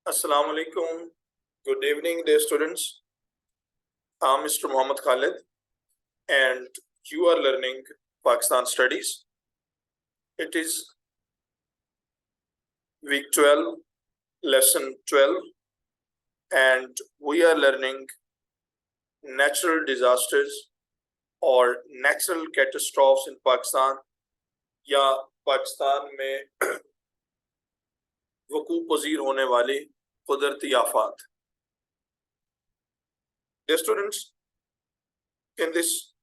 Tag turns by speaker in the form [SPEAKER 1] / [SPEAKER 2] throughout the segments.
[SPEAKER 1] Assalamu alaikum. Good evening, dear students. I'm Mr. Muhammad Khalid, and you are learning Pakistan Studies. It is week 12, lesson 12, and we are learning natural disasters or natural catastrophes in Pakistan या पाकिस्तान में वकूअ पज़ीर होने वाले कुदरती आफात. Dear students, in this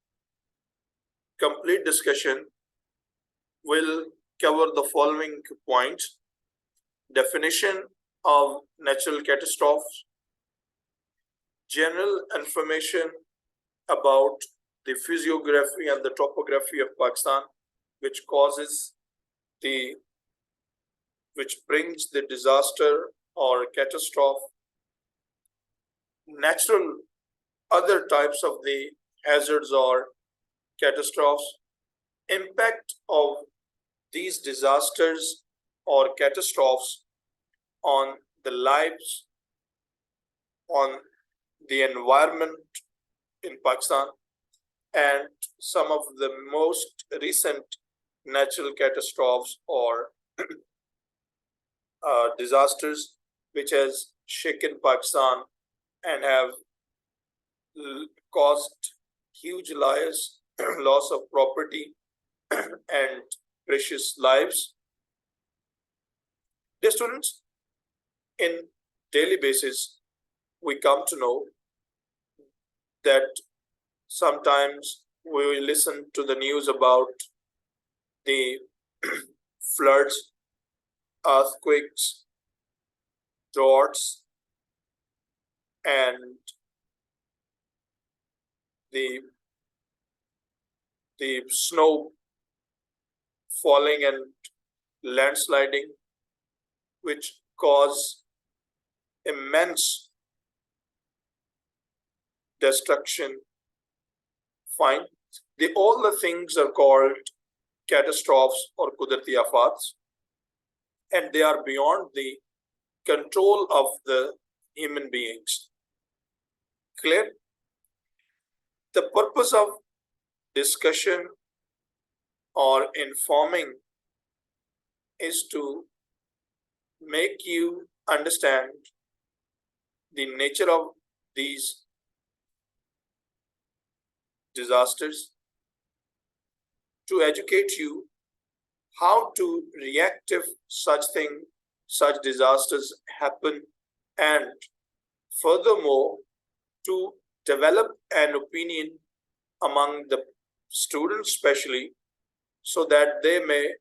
[SPEAKER 1] complete discussion, we'll cover the following points: definition of natural catastrophes, general information about the physiography and the topography of Pakistan, which brings the disaster or catastrophe, natural other types of the hazards or catastrophes, impact of these disasters or catastrophes on the lives, on the environment in Pakistan, and some of the most recent natural catastrophes or disasters which has shaken Pakistan and have caused huge loss of property and precious lives. Dear students, in daily basis, we come to know that sometimes we will listen to the news about the floods, earthquakes, droughts, and the snow falling and landsliding, which cause immense destruction. Fine. All the things are called catastrophes or kudarti afats, and they are beyond the control of the human beings. Clear? The purpose of discussion or informing is to make you understand the nature of these disasters, to educate you how to react if such disasters happen, and furthermore to develop an opinion among the students especially, so that they may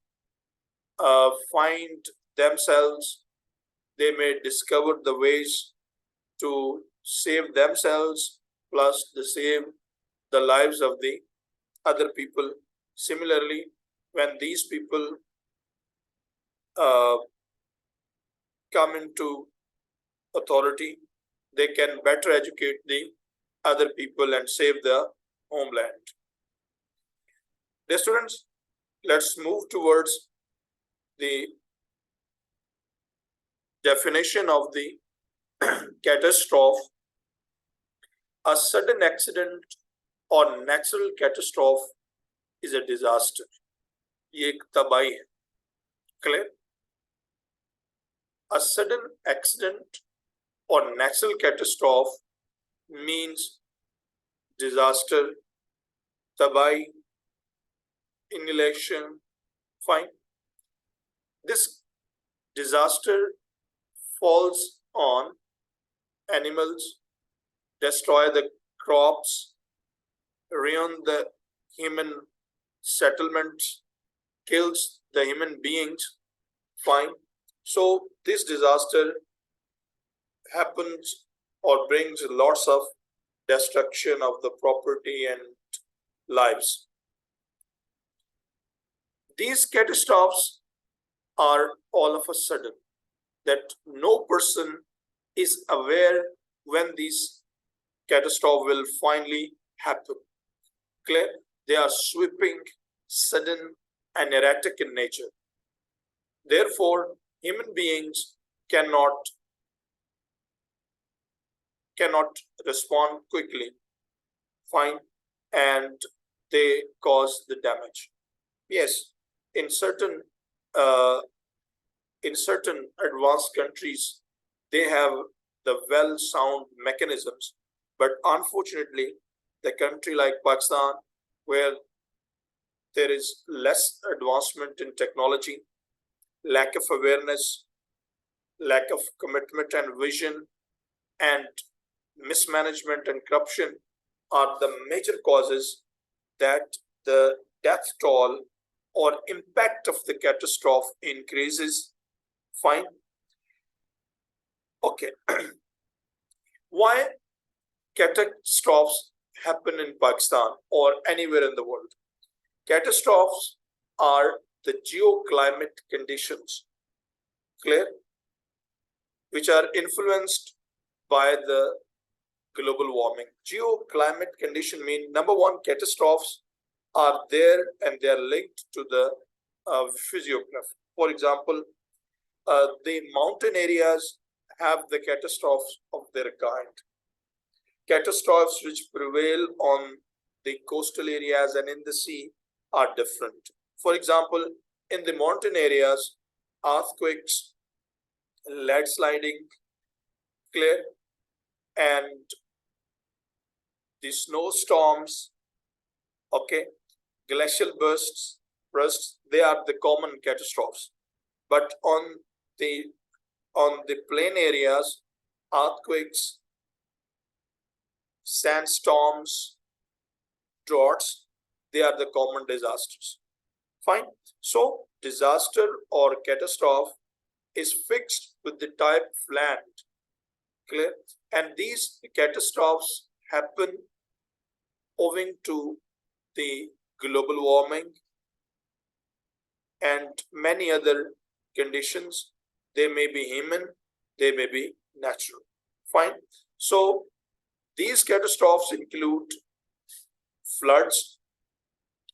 [SPEAKER 1] find themselves, they may discover the ways to save themselves plus to save the lives of the other people. Similarly, when these people come into authority, they can better educate the other people and save the homeland. Dear students, let's move towards the definition of the catastrophe. A sudden accident or natural catastrophe is a disaster. ये एक तबाही है. Clear? A sudden accident or natural catastrophe means disaster, tabai, annihilation. Fine. This disaster falls on animals, destroy the crops, ruin the human settlements, kills the human beings. Fine. So this disaster happens or brings lots of destruction of the property and lives. These catastrophes are all of a sudden, that no person is aware when this catastrophe will finally happen. Clear? They are sweeping, sudden, and erratic in nature. Therefore, human beings cannot cannot respond quickly. Fine. And they cause the damage. Yes, in certain uh, advanced countries, they have the well sound mechanisms, but unfortunately, the country like Pakistan, where there is less advancement in technology, lack of awareness, lack of commitment and vision, and mismanagement and corruption are the major causes that the death toll or impact of the catastrophe increases. Fine. Okay. Why catastrophes happen in Pakistan or anywhere in the world? Catastrophes are the geoclimate conditions, clear, which are influenced by the global warming. Geoclimate condition mean number one, catastrophes are there and they are linked to the physiography. For example, the mountain areas have the catastrophes of their kind. Catastrophes which prevail on the coastal areas and in the sea are different. For example, in the mountain areas, earthquakes, landsliding, clear, and the snowstorms, okay, glacial bursts, they are the common catastrophes. But the on the plain areas, earthquakes, sandstorms, droughts, they are the common disasters. Fine. So disaster or catastrophe is fixed with the type of land. Clear? And these catastrophes happen owing to the global warming and many other conditions. They may be human, they may be natural. Fine. So these catastrophes include floods,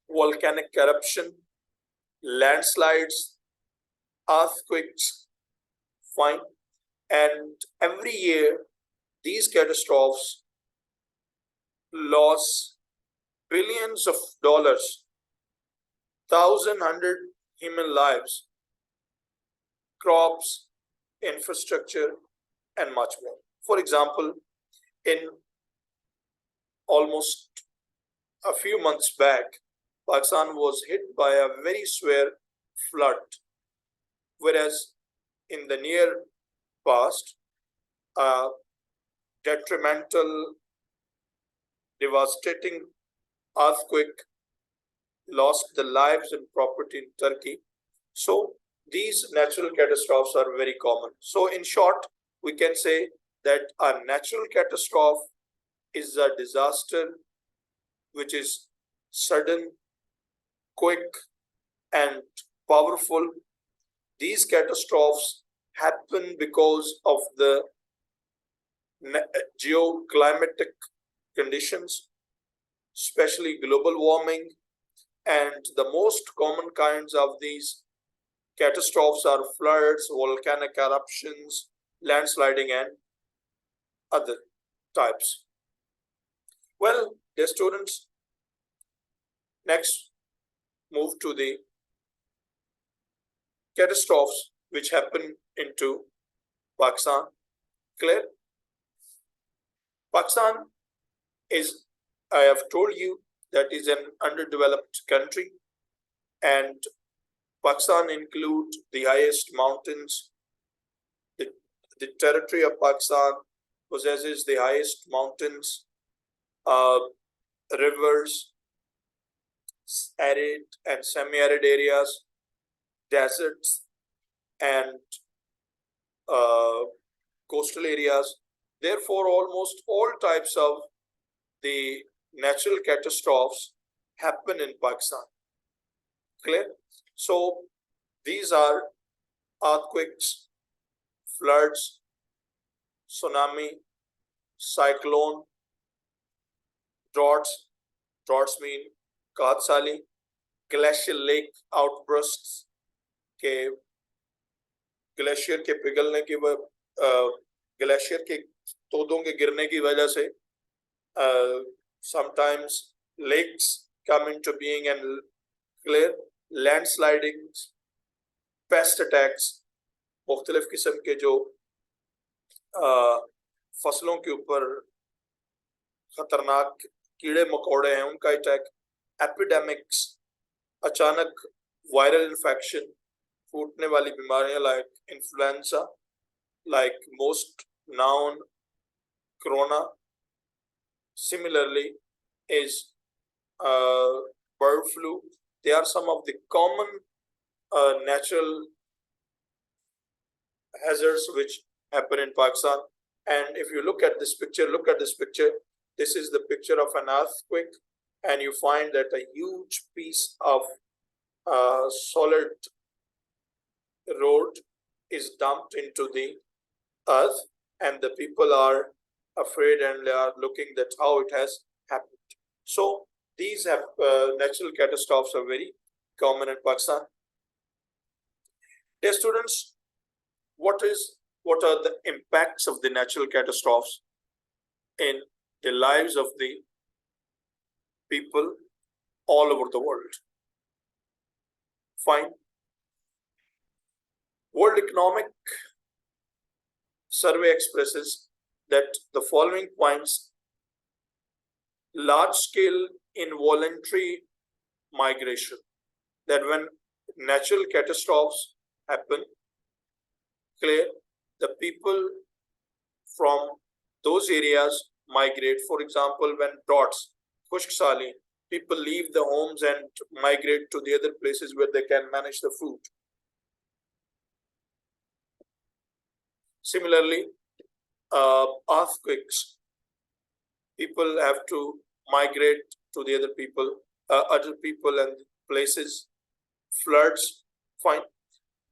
[SPEAKER 1] volcanic eruption, landslides, earthquakes. Fine. And every year, these catastrophes lose billions of dollars, 1,100 human lives, crops, infrastructure, and much more. For example, in almost a few months back, Pakistan was hit by a very severe flood, whereas in the near past, a detrimental, devastating earthquake lost the lives and property in Turkey. So these natural catastrophes are very common. So in short, we can say that a natural catastrophe is a disaster which is sudden, quick, and powerful. These catastrophes happen because of the geoclimatic conditions, especially global warming, and the most common kinds of these catastrophes are floods, volcanic eruptions, landsliding, and other types. Well, dear students, next move to the catastrophes which happen into Pakistan. Clear? Pakistan is, I have told you, that is an underdeveloped country, and Pakistan includes the highest mountains. The territory of Pakistan possesses the highest mountains, uh, rivers, arid and semi-arid areas, deserts, and coastal areas. Therefore, almost all types of the natural catastrophes happen in Pakistan. Clear? So these are earthquakes, floods, tsunami, cyclone, droughts. Droughts mean Katsali, glacial lake outbursts के glacier के पिघलने की glacier के तोदों के गिरने की वजह से sometimes lakes come into being and clear landslides, pest attacks, मुख्तलिफ किस्म के जो फसलों के ऊपर खतरनाक कीड़े मकोड़े हैं उनका अटैक, एपिडेमिक्स, अचानक वायरल इन्फेक्शन, फूटने वाली बीमारियां like influenza, like most known corona. Similarly is bird flu. They are some of the common natural hazards which happen in Pakistan. And if you look at this picture, this is the picture of an earthquake, and you find that a huge piece of solid road is dumped into the earth, and the people are afraid and they are looking at how it has happened. So these have natural catastrophes are very common in Pakistan. Dear students, what are the impacts of the natural catastrophes in the lives of the people all over the world? Fine. World Economic Survey expresses that the following points: large-scale involuntary migration, that when natural catastrophes happen, clear, the people from those areas migrate. For example, when droughts, khushk sali, people leave the homes and migrate to the other places where they can manage the food. Similarly, earthquakes, people have to migrate to the other people and places. Floods, fine.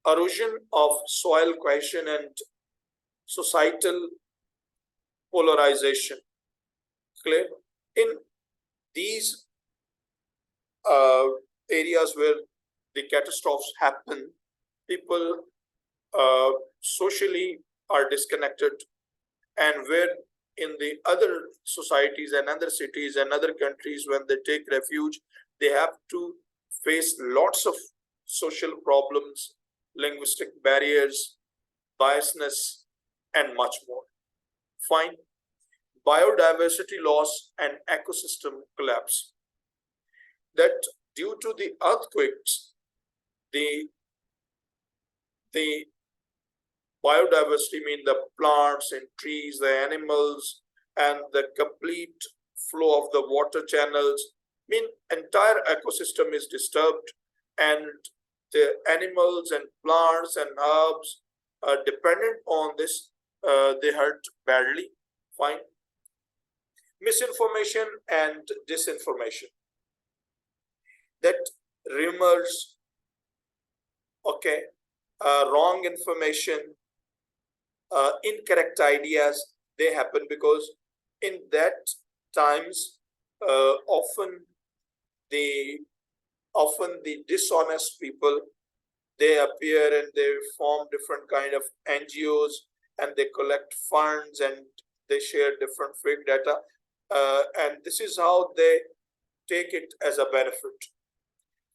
[SPEAKER 1] Erosion of soil cohesion and societal polarization, clear. In these areas where the catastrophes happen, people socially are disconnected, and where in the other societies and other cities and other countries, when they take refuge, they have to face lots of social problems, linguistic barriers, biasness, and much more. Fine. Biodiversity loss and ecosystem collapse, that due to the earthquakes, the biodiversity, mean the plants and trees, the animals, and the complete flow of the water channels, mean entire ecosystem is disturbed, and the animals and plants and herbs dependent on this, they hurt badly. Fine. Misinformation and disinformation, that rumors, okay, wrong information, incorrect ideas, they happen because in that times often the dishonest people, they appear and they form different kind of NGOs, and they collect funds and they share different fake data, and this is how they take it as a benefit.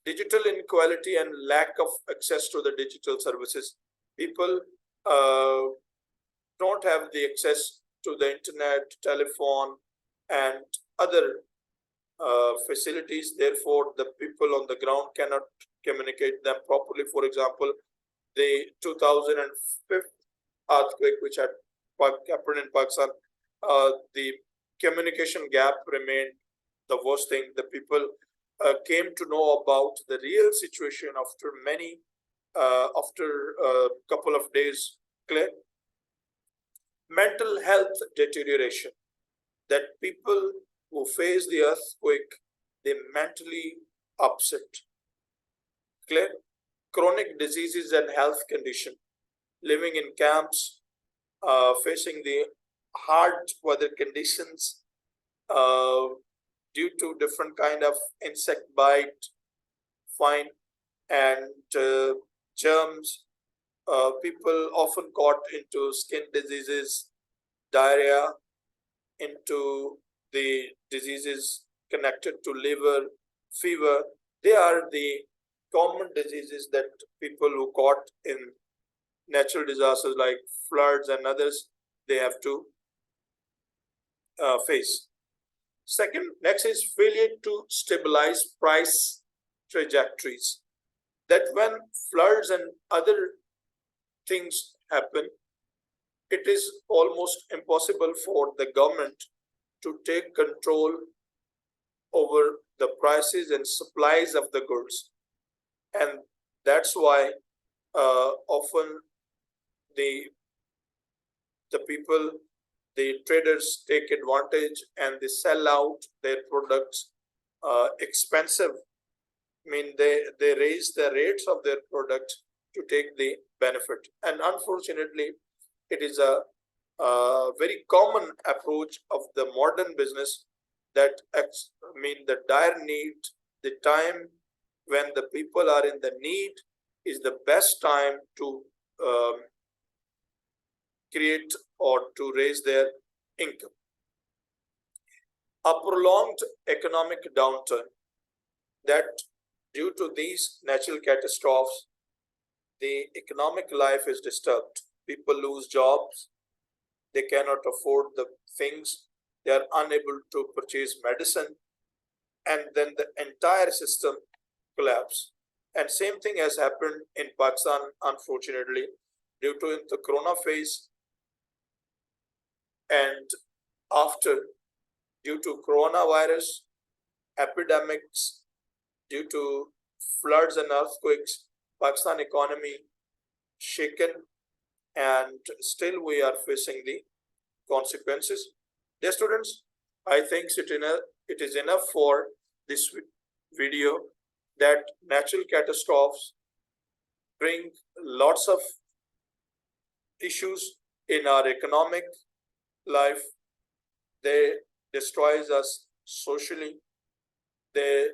[SPEAKER 1] Digital inequality and lack of access to the digital services. People don't have the access to the internet, telephone, and other facilities. Therefore, the people on the ground cannot communicate them properly. For example, the 2005 earthquake, which had happened in Pakistan, the communication gap remained the worst thing. The people came to know about the real situation after a couple of days. Clear. Mental health deterioration, that people who face the earthquake, they mentally upset. Clear. Chronic diseases and health condition, living in camps, facing the hard weather conditions due to different kind of insect bite, fine, and germs. People often caught into skin diseases, diarrhea, into the diseases connected to liver, fever. They are the common diseases that people who caught in natural disasters like floods and others, they have to face. Next is failure to stabilize price trajectories. That when floods and other things happen, it is almost impossible for the government to take control over the prices and supplies of the goods. And that's why often the people, the traders take advantage and they sell out their products expensive. I mean, they raise the rates of their products to take the benefit. And unfortunately, it is a very common approach of the modern business that the dire need, the time when the people are in the need is the best time to create or to raise their income. A prolonged economic downturn, that due to these natural catastrophes, the economic life is disturbed. People lose jobs, they cannot afford the things, they are unable to purchase medicine, and then the entire system collapse. And same thing has happened in Pakistan, unfortunately, due to the corona phase and after, due to coronavirus epidemics, due to floods and earthquakes, Pakistan economy shaken, and still we are facing the consequences. Dear students, I think it is enough for this video that natural catastrophes bring lots of issues in our economic life. They destroys us socially. They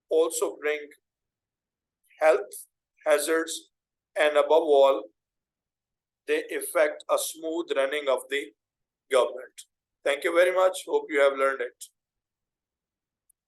[SPEAKER 1] also bring health hazards, and above all, they affect a smooth running of the government. Thank you very much. Hope you have learned it.